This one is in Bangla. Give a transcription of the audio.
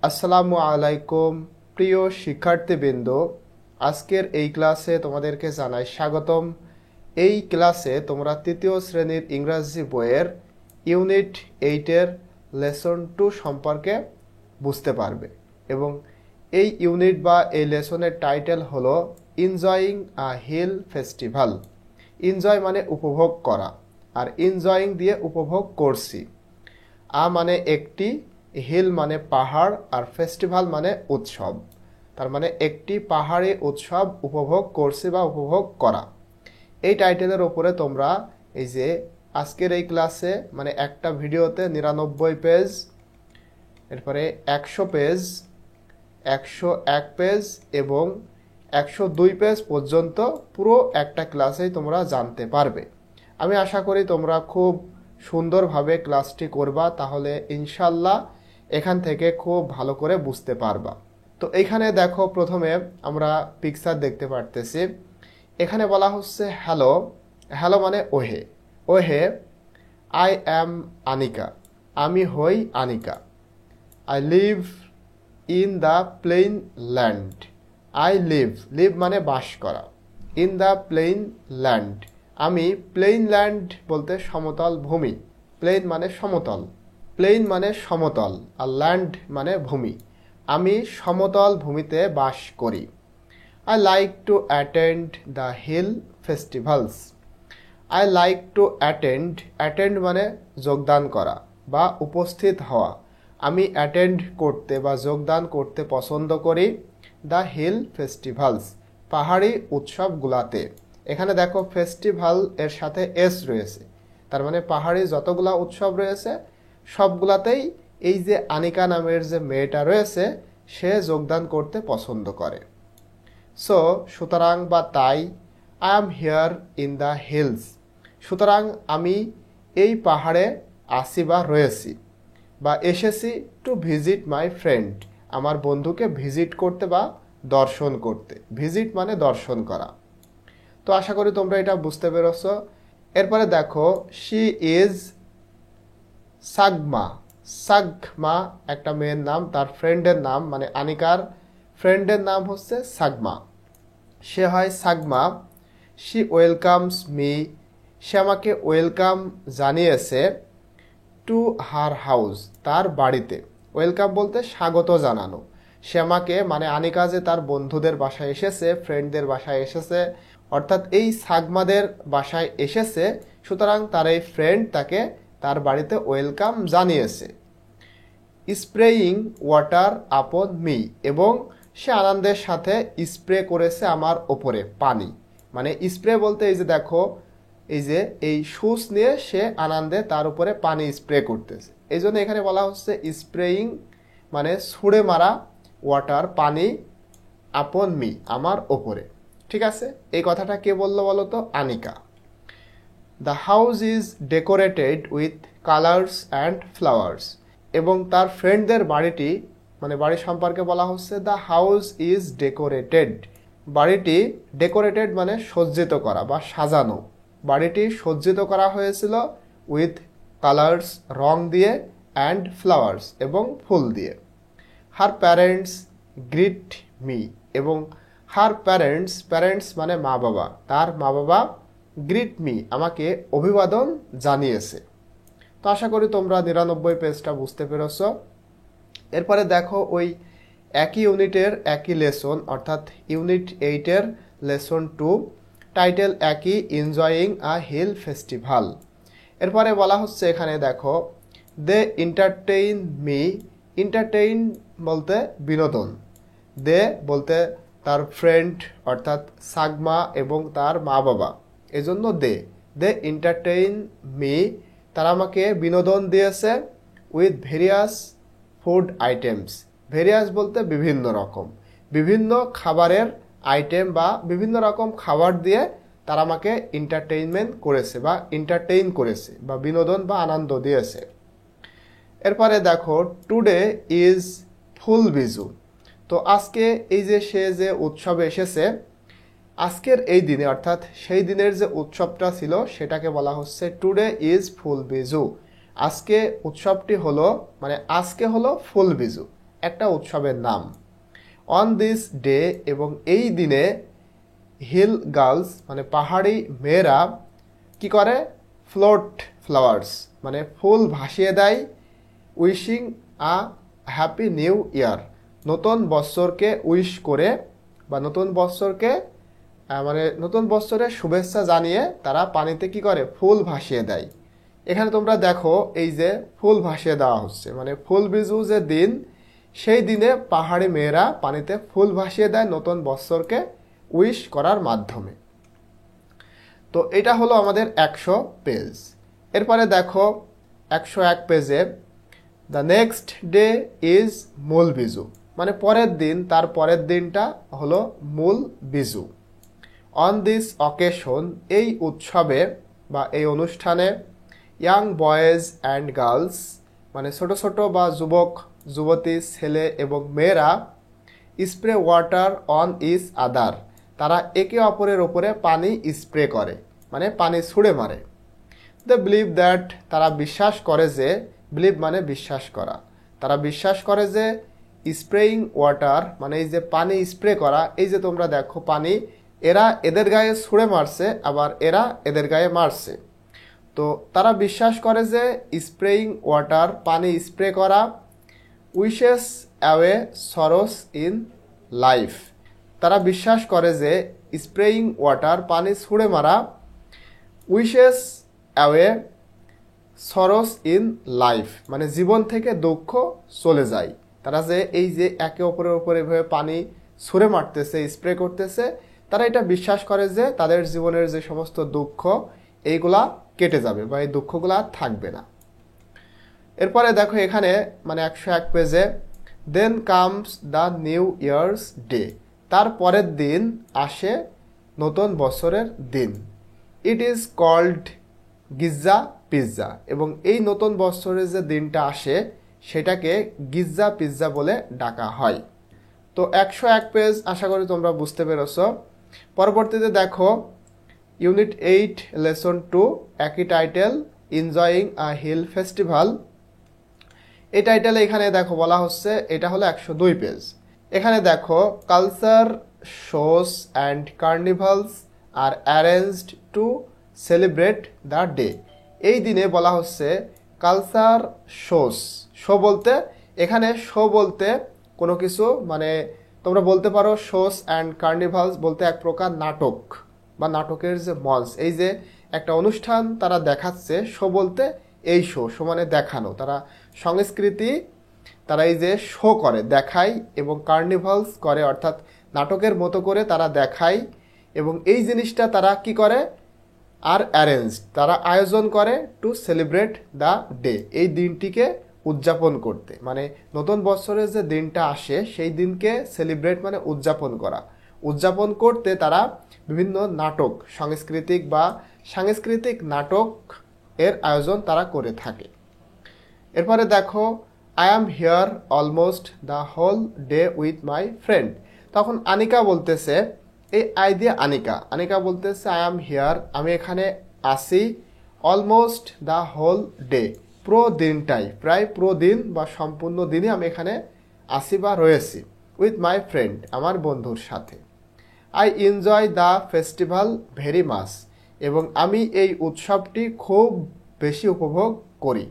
আসসালামু আলাইকুম প্রিয় শিক্ষার্থীবৃন্দ, আজকের এই ক্লাসে তোমাদেরকে জানাই স্বাগতম। এই ক্লাসে তোমরা তৃতীয় শ্রেণীর ইংরেজি বইয়ের ইউনিট 8-এর লেসন 2 সম্পর্কে বুঝতে পারবে এবং এই ইউনিট বা এই লেসনের টাইটেল হলো enjoying a hill festival. Enjoy মানে উপভোগ করা, আর এনজয়িং দিয়ে উপভোগ করছি। মানে একটি, হিল মানে পাহাড়, আর ফেস্টিভ্যাল মানে উৎসব। তার মানে একটি পাহাড়ি উৎসব উপভোগ করছি বা উপভোগ করা। এই টাইটেলের ওপরে তোমরা এই যে আজকের এই ক্লাসে মানে একটা ভিডিওতে 99 পেজ, এরপরে 100 পেজ, 101 পেজ এবং 102 পেজ পর্যন্ত পুরো একটা ক্লাসেই তোমরা জানতে পারবে। আমি আশা করি তোমরা খুব সুন্দরভাবে ক্লাসটি করবা, তাহলে ইনশাল্লাহ এখান থেকে খুব ভালো করে বুঝতে পারবা। তো এইখানে দেখো, প্রথমে আমরা পিকচার দেখতে পারতেছি। এখানে বলা হচ্ছে হ্যালো। হ্যালো মানে ওহে। ওহে, আই অ্যাম আনিকা, আমি হই Anika. I live in the plain land. I live, live মানে বাস করা। ইন দ্য প্লেন ল্যান্ড, আমি প্লেন ল্যান্ড বলতে সমতল ভূমি। প্লেন মানে সমতল, প্লেন মানে সমতল, আর ল্যান্ড মানে ভূমি। আমি সমতল ভূমিতে বাস করি। I like to attend the hill festivals. I like to attend, attend মানে যোগদান করা বা উপস্থিত হওয়া। আমি অ্যাটেন্ড করতে বা যোগদান করতে পছন্দ করি দ্য হিল ফেস্টিভ্যালস, পাহাড়ি উৎসবগুলাতে। এখানে দেখো ফেস্টিভ্যাল এর সাথে এস রয়েছে, তার মানে পাহাড়ি যতগুলা উৎসব রয়েছে সবগুলাতেই এই যে আনিকা নামের যে মেয়েটা রয়েছে সে যোগদান করতে পছন্দ করে। সো, সুতরাং বা তাই, I am here in the hills, সুতরাং আমি এই পাহাড়ে আসি বা রয়েছি বা এসেছি টু ভিজিট মাই ফ্রেন্ড, আমার বন্ধুকে ভিজিট করতে বা দর্শন করতে। ভিজিট মানে দর্শন করা। তো আশা করি তোমরা এটা বুঝতে পেরেছ। এরপরে দেখো, শি ইজ সাগমা। সাগমা একটা মেয়ের নাম, তার ফ্রেন্ডের নাম মানে আনিকার ফ্রেন্ডের নাম হচ্ছে সাগমা। সে হয় সাগমা। শি ওয়েলকামস মি, সে আমাকে ওয়েলকাম জানিয়েছে টু হার হাউস, তার বাড়িতে। ওয়েলকাম বলতে স্বাগত জানানো। সে আমাকে মানে আনিকা যে তার বন্ধুদের বাসায় এসেছে, ফ্রেন্ডদের বাসায় এসেছে, অর্থাৎ এই সাগমাদের বাসায় এসেছে, সুতরাং তার এই ফ্রেন্ড তাকে তার বাড়িতে ওয়েলকাম জানিয়েছে। স্প্রেয়িং ওয়াটার আপন মি, এবং সে আনন্দের সাথে স্প্রে করেছে আমার ওপরে পানি। মানে স্প্রে বলতে এই যে দেখো, এই যে এই শুজ নিয়ে সে আনন্দে তার উপরে পানি স্প্রে করতেছে, এই জন্য এখানে বলা হচ্ছে স্প্রেয়িং মানে ছুঁড়ে মারা, ওয়াটার পানি, আপন মি আমার ওপরে। ঠিক আছে, এই কথাটা কে বললো বলো তো? Anika. The house is decorated with colours and flowers, এবং তার ফ্রেন্ডদের বাড়িটি মানে বাড়ি সম্পর্কে বলা হচ্ছে দ্য হাউস ইজ ডেকোরেটেড। বাড়িটি ডেকোরেটেড মানে সজ্জিত করা বা সাজানো। বাড়িটি সজ্জিত করা হয়েছিল উইথ কালার্স রং দিয়ে, অ্যান্ড ফ্লাওয়ার্স এবং ফুল দিয়ে। হার প্যারেন্টস গ্রিট মি, এবং হার প্যারেন্টস, প্যারেন্টস মানে মা বাবা, তার মা বাবা গ্রিট মি আমাকে অভিবাদন জানিয়েছে। তো আশা করি তোমরা 99 পেজটা বুঝতে পেরেছ। এরপরে দেখো, ওই একই ইউনিটের একই লেসন, অর্থাৎ ইউনিট 8-এর লেসন 2, টাইটেল একই, এনজয়িং আ হিল ফেস্টিভ্যাল। এরপরে বলা হচ্ছে এখানে দেখো, দে এন্টারটেইন মি। এন্টারটেইন বলতে বিনোদন, দে বলতে তার ফ্রেন্ড অর্থাৎ সাগমা এবং তার মা বাবা, এজন্য দে। দে এন্টারটেইন মি, তারা আমাকে বিনোদন দিয়েছে with various food items. Various বলতে বিভিন্ন রকম, বিভিন্ন খাবারের আইটেম বা বিভিন্ন রকম খাবার দিয়ে তারা আমাকে এন্টারটেইনমেন্ট করেছে বা এন্টারটেইন করেছে বা বিনোদন বা আনন্দ দিয়েছে। এরপরে দেখো, টুডে ইজ ফুল বিজু। তো আজকে এই যে সে যে উৎসবে এসেছে, আজকের এই দিনে অর্থাৎ সেই দিনের যে উৎসবটা ছিল সেটাকে বলা হচ্ছে টুডে ইজ ফুল বিজু। আজকে উৎসবটি হলো মানে আজকে হলো ফুল বিজু। একটা উৎসবের নাম। অন দিস ডে, এবং এই দিনে হিল গার্লস মানে পাহাড়ি মেয়েরা কি করে, ফ্লোট ফ্লাওয়ার্স মানে ফুল ভাসিয়ে দেয়, wishing a happy new year, নতুন বৎসরকে উইশ করে বা নতুন বৎসরকে মানে নতুন বৎসরের শুভেচ্ছা জানিয়ে তারা পানিতে কি করে, ফুল ভাসিয়ে দেয়। এখানে তোমরা দেখো এই যে ফুল ভাসিয়ে দেওয়া হচ্ছে, মানে ফুল বিজু যে দিন, সেই দিনে পাহাড়ি মেয়েরা পানিতে ফুল ভাসিয়ে দেয় নতুন বৎসরকে উইশ করার মাধ্যমে। তো এটা হলো আমাদের 100 পেজ। এরপরে দেখো 101 পেজে দ্য নেক্সট ডে ইজ মূল বিজু, মানে পরের দিন, তার পরের দিনটা হলো মূল বিজু। অন দিস অকেশন, এই উৎসবে বা এই অনুষ্ঠানে ইয়াং বয়েজ অ্যান্ড গার্লস মানে ছোট ছোট বা যুবক যুবতী ছেলে এবং মেয়েরা spray water on each other, তারা একে অপরের ওপরে পানি স্প্রে করে মানে পানি ছুঁড়ে মারে। দে বিলিভ দ্যাট, তারা বিশ্বাস করে যে, বিলিভ মানে বিশ্বাস করা, তারা বিশ্বাস করে যে স্প্রেইং ওয়াটার মানে এই যে পানি স্প্রে করা, এই যে তোমরা দেখো পানি এরা এদের গায়ে ছুঁড়ে মারছে আবার এরা এদের গায়ে মারছে, তো তারা বিশ্বাস করে যে স্প্রেইং ওয়াটার পানি স্প্রে করা wishes away sorrows in life, তারা বিশ্বাস করে যে স্প্রেইং ওয়াটার পানি ছুঁড়ে মারা wishes away sorrows in life মানে জীবন থেকে দুঃখ চলে যায়। তারা যে এই যে একে অপরের উপরে এভাবে পানি ছুঁড়ে মারতেছে স্প্রে করতেছে, তারা এটা বিশ্বাস করে যে তাদের জীবনের যে সমস্ত দুঃখ এইগুলা কেটে যাবে বা এই দুঃখগুলা থাকবে না। এরপরে দেখো এখানে মানে 101 পেজে then comes the new year's day, তার পরের দিন আসে নতুন বছরের দিন। It is called gizza pizza, এবং এই নতুন বছরের যে দিনটা আসে সেটাকে গিজ্জা পিৎজা বলে ডাকা হয়। তো 101 পেজ আশা করি তোমরা বুঝতে পেরেছো। পরবর্তীতে দেখো ইউনিট 8 লেসন 2 একই title enjoying a hill festival. এই টাইটেলে এখানে দেখো বলা হচ্ছে, এটা হলো 102 পেজ। এখানে দেখো culture shows and carnivals are arranged to celebrate the day. এই দিনে বলা হচ্ছে কালচার শোস, শো বলতে এখানে শো বলতে কোনো কিছু মানে তোমরা বলতে পারো শোস অ্যান্ড কার্নিভালস বলতে এক প্রকার নাটক বা নাটকের যে মঞ্চ, এই যে একটা অনুষ্ঠান তারা দেখাচ্ছে, শো বলতে এই শো, শো মানে দেখানো, তারা সংস্কৃতি তারা এই যে শো করে দেখায় এবং কার্নিভালস করে অর্থাৎ নাটকের মতো করে তারা দেখায়, এবং এই জিনিসটা তারা কি করে আর অ্যারেঞ্জ তারা আয়োজন করে টু সেলিব্রেট দ্য ডে, এই দিনটিকে উদযাপন করতে, মানে নতুন বছরের যে দিনটা আসে সেই দিনকে সেলিব্রেট মানে উদযাপন করা, উদযাপন করতে তারা বিভিন্ন নাটক সাংস্কৃতিক নাটক এর আয়োজন তারা করে থাকে। এরপরে দেখো I am here almost the whole day with my friend. তখন আনিকা বলতেছে, এই আই দিয়ে আনিকা বলতেছে আই অ্যাম হিয়ার, আমি এখানে আসি, অলমোস্ট দ্য হোল ডে পুরো দিনটাই, প্রায় পুরো দিন বা সম্পূর্ণ দিনই আমি এখানে আসি বা রয়েছি, উইথ মাই ফ্রেন্ড আমার বন্ধুর সাথে। I enjoy the festival very much, এবং আমি এই উৎসবটি খুব বেশি উপভোগ করি।